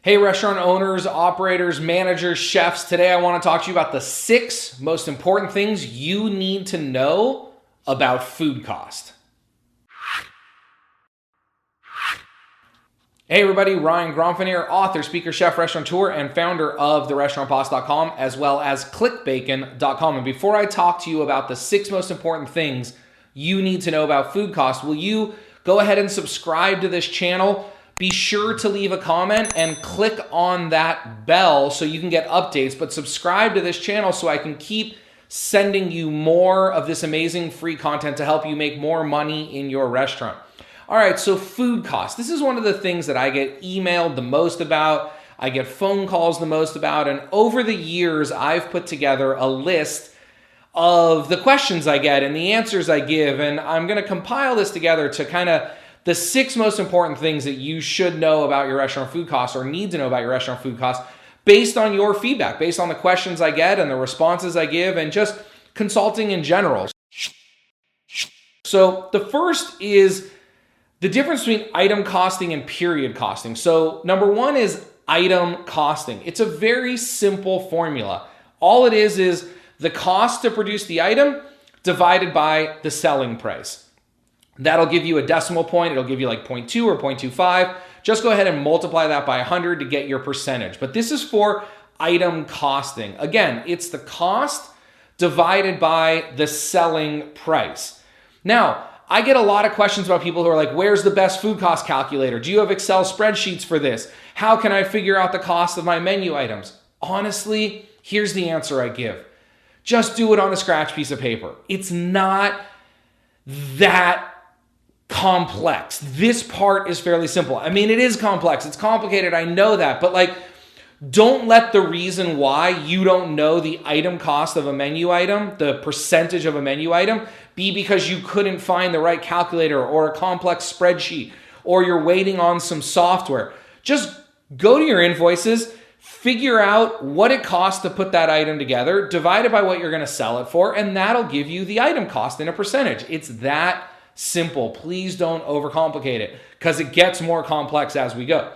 Hey, restaurant owners, operators, managers, chefs. Today I want to talk to you about the 6 most important things you need to know about food cost. Hey everybody, Ryan Gromfin here, author, speaker, chef, restaurateur, and founder of therestaurantboss.com as well as clickbacon.com. And before I talk to you about the 6 most important things you need to know about food cost, will you go ahead and subscribe to this channel? Be sure to leave a comment and click on that bell so you can get updates, but subscribe to this channel so I can keep sending you more of this amazing free content to help you make more money in your restaurant. All right, so food costs. This is one of the things that I get emailed the most about, I get phone calls the most about, and over the years, I've put together a list of the questions I get and the answers I give, and I'm gonna compile this together to kind of the 6 most important things that you should know about your restaurant food costs or need to know about your restaurant food costs based on your feedback, based on the questions I get and the responses I give and just consulting in general. So the first is the difference between item costing and period costing. So number 1 is item costing. It's a very simple formula. All it is the cost to produce the item divided by the selling price. That'll give you a decimal point. It'll give you like 0.2 or 0.25. Just go ahead and multiply that by 100 to get your percentage. But this is for item costing. Again, it's the cost divided by the selling price. Now, I get a lot of questions about people who are like, where's the best food cost calculator? Do you have Excel spreadsheets for this? How can I figure out the cost of my menu items? Honestly, here's the answer I give. Just do it on a scratch piece of paper. It's not that complex. This part is fairly simple. I mean, it is complex. It's complicated. I know that. But don't let the reason why you don't know the item cost of a menu item, the percentage of a menu item, be because you couldn't find the right calculator or a complex spreadsheet or you're waiting on some software. Just go to your invoices, figure out what it costs to put that item together, divide it by what you're going to sell it for, and that'll give you the item cost in a percentage. It's that simple. Please don't overcomplicate it because it gets more complex as we go.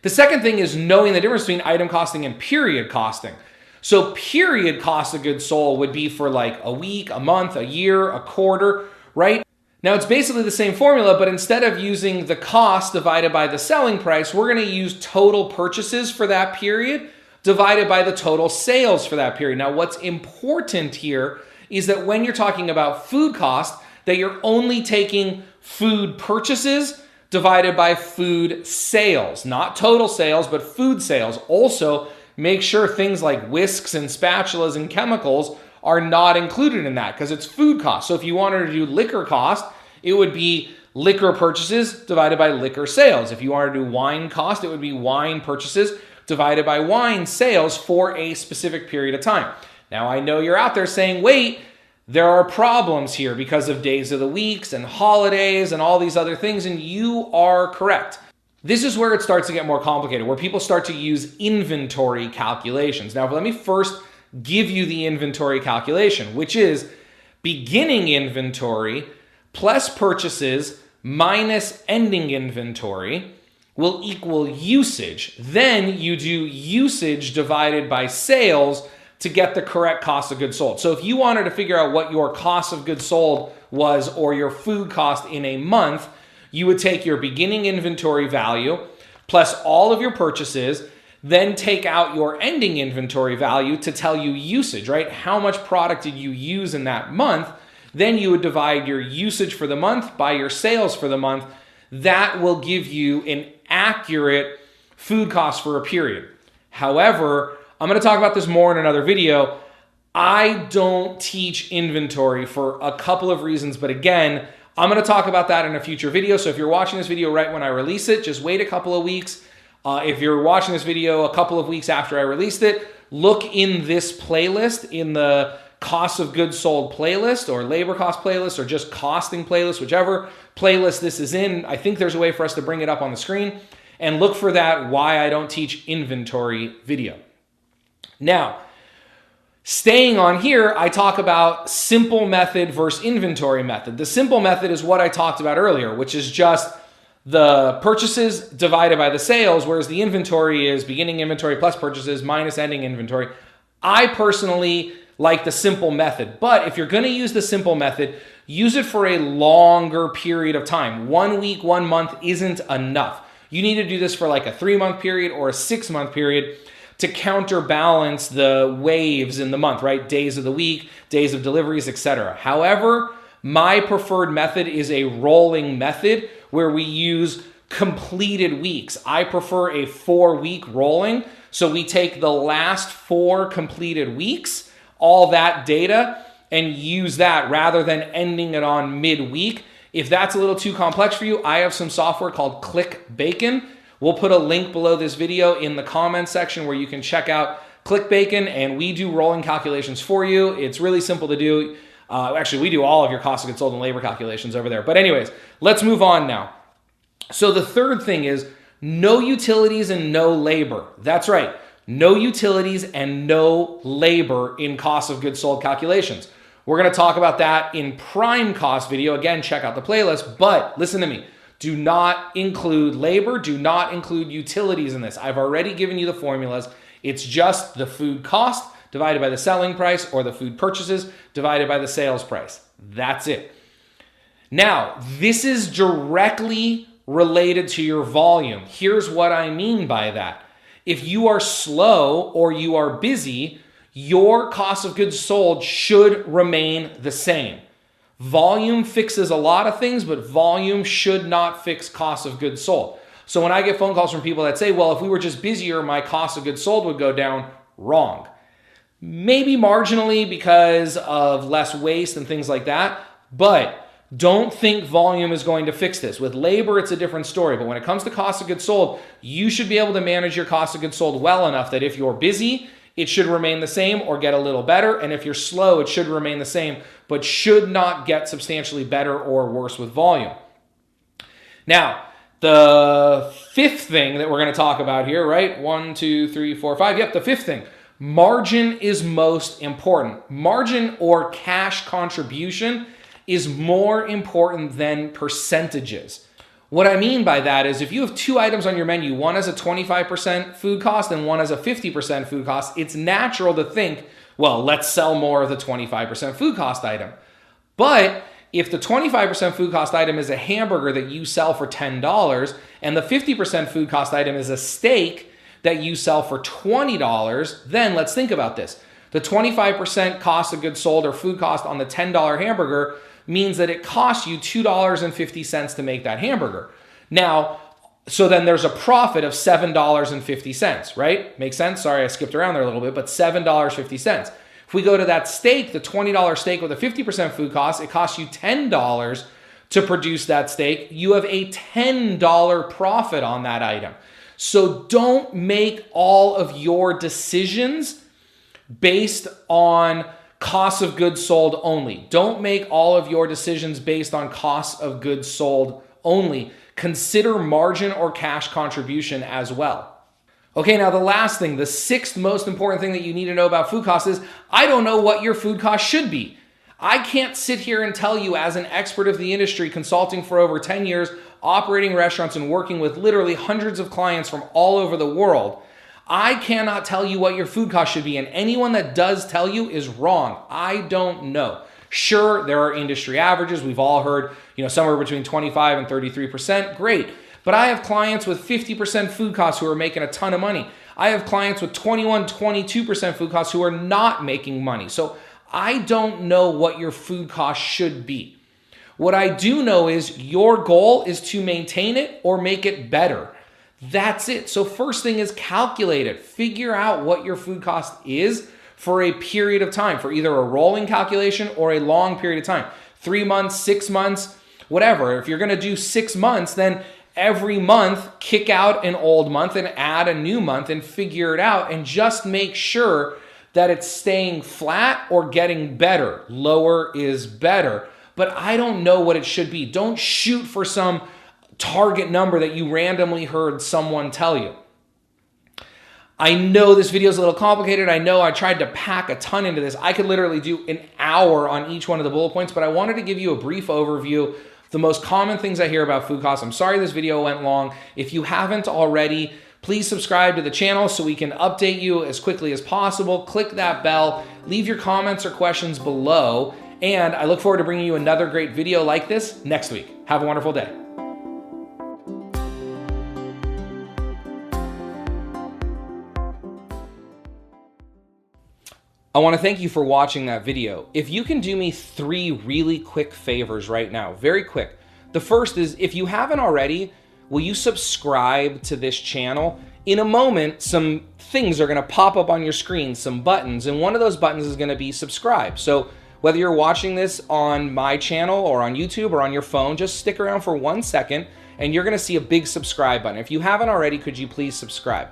The second thing is knowing the difference between item costing and period costing. So period cost of goods sold would be for like a week, a month, a year, a quarter, right? Now it's basically the same formula, but instead of using the cost divided by the selling price, we're going to use total purchases for that period divided by the total sales for that period. Now what's important here is that when you're talking about food cost, that you're only taking food purchases divided by food sales, not total sales, but food sales. Also, make sure things like whisks and spatulas and chemicals are not included in that because it's food cost. So if you wanted to do liquor cost, it would be liquor purchases divided by liquor sales. If you wanted to do wine cost, it would be wine purchases divided by wine sales for a specific period of time. Now, I know you're out there saying, wait, there are problems here because of days of the weeks and holidays and all these other things, and you are correct. This is where it starts to get more complicated, where people start to use inventory calculations. Now, let me first give you the inventory calculation, which is beginning inventory plus purchases minus ending inventory will equal usage. Then you do usage divided by sales to get the correct cost of goods sold. So if you wanted to figure out what your cost of goods sold was or your food cost in a month, you would take your beginning inventory value plus all of your purchases, then take out your ending inventory value to tell you usage, right? How much product did you use in that month? Then you would divide your usage for the month by your sales for the month. That will give you an accurate food cost for a period. However, I'm going to talk about this more in another video. I don't teach inventory for a couple of reasons, but again, I'm going to talk about that in a future video. So if you're watching this video right when I release it, just wait a couple of weeks. If you're watching this video a couple of weeks after I released it, look in this playlist, in the cost of goods sold playlist or labor cost playlist or just costing playlist, whichever playlist this is in. I think there's a way for us to bring it up on the screen and look for that why I don't teach inventory video. Now, staying on here, I talk about simple method versus inventory method. The simple method is what I talked about earlier, which is just the purchases divided by the sales, whereas the inventory is beginning inventory plus purchases minus ending inventory. I personally like the simple method, but if you're going to use the simple method, use it for a longer period of time. 1 week, 1 month isn't enough. You need to do this for like a 3-month period or a 6-month period to counterbalance the waves in the month, right? Days of the week, days of deliveries, etc. However, my preferred method is a rolling method where we use completed weeks. I prefer a 4-week rolling. So we take the last 4 completed weeks, all that data, and use that rather than ending it on midweek. If that's a little too complex for you, I have some software called ClickBacon. We'll put a link below this video in the comments section where you can check out ClickBacon, and we do rolling calculations for you. It's really simple to do. Actually, we do all of your cost of goods sold and labor calculations over there. But anyways, let's move on now. So the third thing is no utilities and no labor. That's right. No utilities and no labor in cost of goods sold calculations. We're going to talk about that in prime cost video. Again, check out the playlist, but listen to me. Do not include labor. Do not include utilities in this. I've already given you the formulas. It's just the food cost divided by the selling price or the food purchases divided by the sales price. That's it. Now, this is directly related to your volume. Here's what I mean by that. If you are slow or you are busy, your cost of goods sold should remain the same. Volume fixes a lot of things, but volume should not fix cost of goods sold. So when I get phone calls from people that say, well, if we were just busier, my cost of goods sold would go down, wrong. Maybe marginally because of less waste and things like that, but don't think volume is going to fix this. With labor, it's a different story, but when it comes to cost of goods sold, you should be able to manage your cost of goods sold well enough that if you're busy, it should remain the same or get a little better. And if you're slow, it should remain the same, but should not get substantially better or worse with volume. Now, the fifth thing that we're going to talk about here, right? 1, 2, 3, 4, 5. Yep, the fifth thing. Margin is most important. Margin or cash contribution is more important than percentages. What I mean by that is if you have 2 items on your menu, one has a 25% food cost and one has a 50% food cost, it's natural to think, well, let's sell more of the 25% food cost item. But if the 25% food cost item is a hamburger that you sell for $10 and the 50% food cost item is a steak that you sell for $20, then let's think about this. The 25% cost of goods sold or food cost on the $10 hamburger means that it costs you $2.50 to make that hamburger. Now, so then there's a profit of $7.50, right? Makes sense? Sorry, I skipped around there a little bit, but $7.50. If we go to that steak, the $20 steak with a 50% food cost, it costs you $10 to produce that steak. You have a $10 profit on that item. So don't make all of your decisions based on cost of goods sold only. Don't make all of your decisions based on cost of goods sold only. Consider margin or cash contribution as well. Okay, now the last thing, the 6th most important thing that you need to know about food costs is I don't know what your food cost should be. I can't sit here and tell you as an expert of the industry, consulting for over 10 years, operating restaurants and working with literally hundreds of clients from all over the world. I cannot tell you what your food cost should be, and anyone that does tell you is wrong. I don't know. Sure, there are industry averages. We've all heard, somewhere between 25 and 33%. Great. But I have clients with 50% food costs who are making a ton of money. I have clients with 21, 22% food costs who are not making money. So I don't know what your food cost should be. What I do know is your goal is to maintain it or make it better. That's it. So first thing is calculate it. Figure out what your food cost is for a period of time, for either a rolling calculation or a long period of time. 3 months, 6 months, whatever. If you're going to do 6 months, then every month kick out an old month and add a new month and figure it out and just make sure that it's staying flat or getting better. Lower is better. But I don't know what it should be. Don't shoot for some target number that you randomly heard someone tell you. I know this video is a little complicated. I know I tried to pack a ton into this. I could literally do an hour on each one of the bullet points, but I wanted to give you a brief overview, the most common things I hear about food costs. I'm sorry this video went long. If you haven't already, please subscribe to the channel so we can update you as quickly as possible. Click that bell, leave your comments or questions below, and I look forward to bringing you another great video like this next week. Have a wonderful day. I want to thank you for watching that video. If you can do me 3 really quick favors right now, very quick. The first is, if you haven't already, will you subscribe to this channel? In a moment, some things are going to pop up on your screen, some buttons, and one of those buttons is going to be subscribe. So whether you're watching this on my channel or on YouTube or on your phone, just stick around for 1 second and you're going to see a big subscribe button. If you haven't already, could you please subscribe?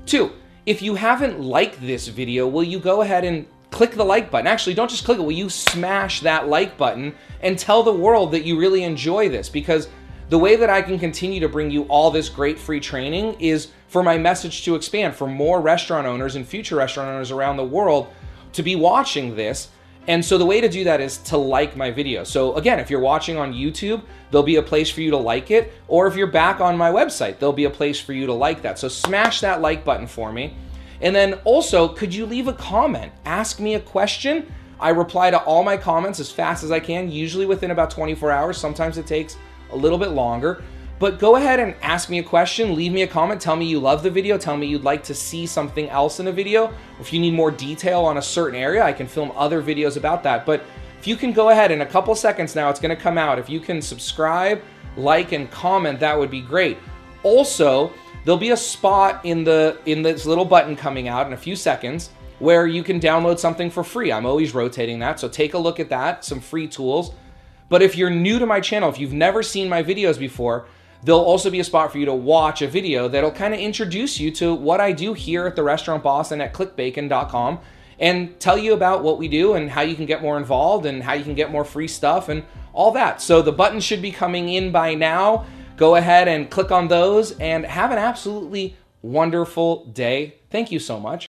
2, if you haven't liked this video, will you go ahead and click the like button? Actually, don't just click it. Will you smash that like button and tell the world that you really enjoy this? Because the way that I can continue to bring you all this great free training is for my message to expand, for more restaurant owners and future restaurant owners around the world to be watching this. And so the way to do that is to like my video. So again, if you're watching on YouTube, there'll be a place for you to like it. Or if you're back on my website, there'll be a place for you to like that. So smash that like button for me. And then also, could you leave a comment? Ask me a question. I reply to all my comments as fast as I can, usually within about 24 hours. Sometimes it takes a little bit longer. But go ahead and ask me a question, leave me a comment, tell me you love the video, tell me you'd like to see something else in a video. If you need more detail on a certain area, I can film other videos about that. But if you can go ahead in a couple seconds now, it's gonna come out. If you can subscribe, like, and comment, that would be great. Also, there'll be a spot in this little button coming out in a few seconds where you can download something for free. I'm always rotating that, so take a look at that, some free tools. But if you're new to my channel, if you've never seen my videos before, there'll also be a spot for you to watch a video that'll kind of introduce you to what I do here at The Restaurant Boss and at clickbacon.com and tell you about what we do and how you can get more involved and how you can get more free stuff and all that. So the buttons should be coming in by now. Go ahead and click on those and have an absolutely wonderful day. Thank you so much.